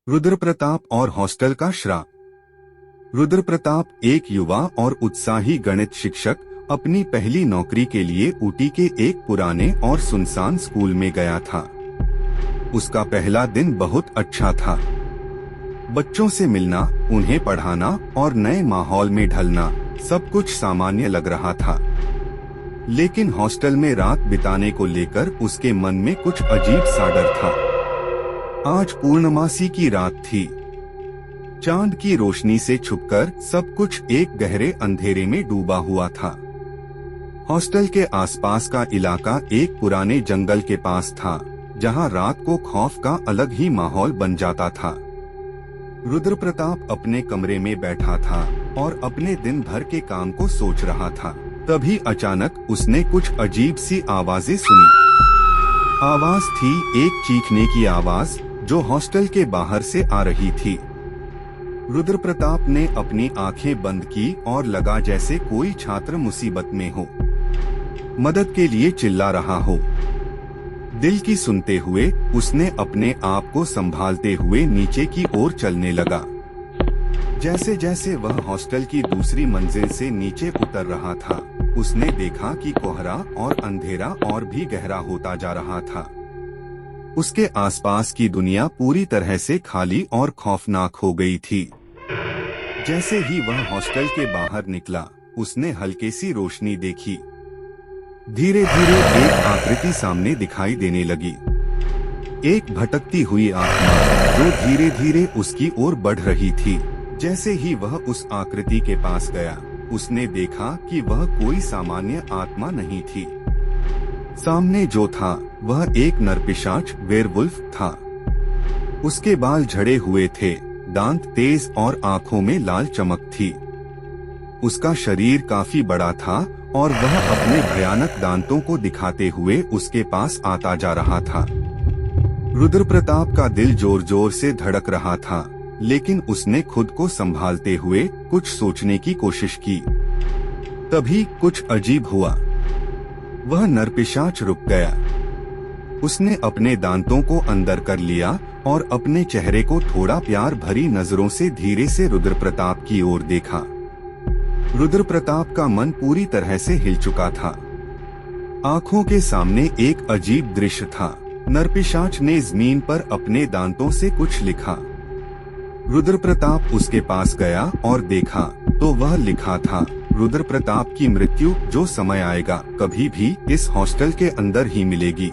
रुद्र प्रताप और हॉस्टल का श्राप। रुद्र प्रताप एक युवा और उत्साही गणित शिक्षक अपनी पहली नौकरी के लिए ऊटी के एक पुराने और सुनसान स्कूल में गया था। उसका पहला दिन बहुत अच्छा था। बच्चों से मिलना, उन्हें पढ़ाना और नए माहौल में ढलना सब कुछ सामान्य लग रहा था। लेकिन हॉस्टल में रात बिताने को लेकर उसके मन में कुछ अजीब सा डर था। आज पूर्णमासी की रात थी। चांद की रोशनी से छुपकर सब कुछ एक गहरे अंधेरे में डूबा हुआ था। हॉस्टल के आसपास का इलाका एक पुराने जंगल के पास था, जहां रात को खौफ का अलग ही माहौल बन जाता था। रुद्र प्रताप अपने कमरे में बैठा था और अपने दिन भर के काम को सोच रहा था। तभी अचानक उसने कुछ अजीब सी आवाजें सुनी। आवाज थी एक चीखने की आवाज जो हॉस्टल के बाहर से आ रही थी। रुद्र प्रताप ने अपनी आंखें बंद की और लगा जैसे कोई छात्र मुसीबत में हो, मदद के लिए चिल्ला रहा हो। दिल की सुनते हुए उसने अपने आप को संभालते हुए नीचे की ओर चलने लगा। जैसे जैसे वह हॉस्टल की दूसरी मंजिल से नीचे उतर रहा था, उसने देखा कि कोहरा और अंधेरा और भी गहरा होता जा रहा था। उसके आसपास की दुनिया पूरी तरह से खाली और खौफनाक हो गई थी। जैसे ही वह हॉस्टल के बाहर निकला, उसने हल्की सी रोशनी देखी। धीरे धीरे एक आकृति सामने दिखाई देने लगी। एक भटकती हुई आत्मा जो धीरे धीरे उसकी ओर बढ़ रही थी। जैसे ही वह उस आकृति के पास गया, उसने देखा कि वह कोई सामान्य आत्मा नहीं थी। सामने जो था वह एक नरपिशाच वेयरवुल्फ था। उसके बाल झड़े हुए थे, दांत तेज और आंखों में लाल चमक थी। उसका शरीर काफी बड़ा था और वह अपने भयानक दांतों को दिखाते हुए उसके पास आता जा रहा था। रुद्र प्रताप का दिल जोर जोर से धड़क रहा था, लेकिन उसने खुद को संभालते हुए कुछ सोचने की कोशिश की। तभी कुछ अजीब हुआ। वह नरपिशाच रुक गया। उसने अपने दांतों को अंदर कर लिया और अपने चेहरे को थोड़ा प्यार भरी नजरों से धीरे से रुद्र प्रताप की ओर देखा। रुद्र प्रताप का मन पूरी तरह से हिल चुका था। आंखों के सामने एक अजीब दृश्य था। नरपिशाच ने जमीन पर अपने दांतों से कुछ लिखा। रुद्र प्रताप उसके पास गया और देखा तो वह लिखा था, रुद्र प्रताप की मृत्यु जो समय आएगा कभी भी इस हॉस्टल के अंदर ही मिलेगी।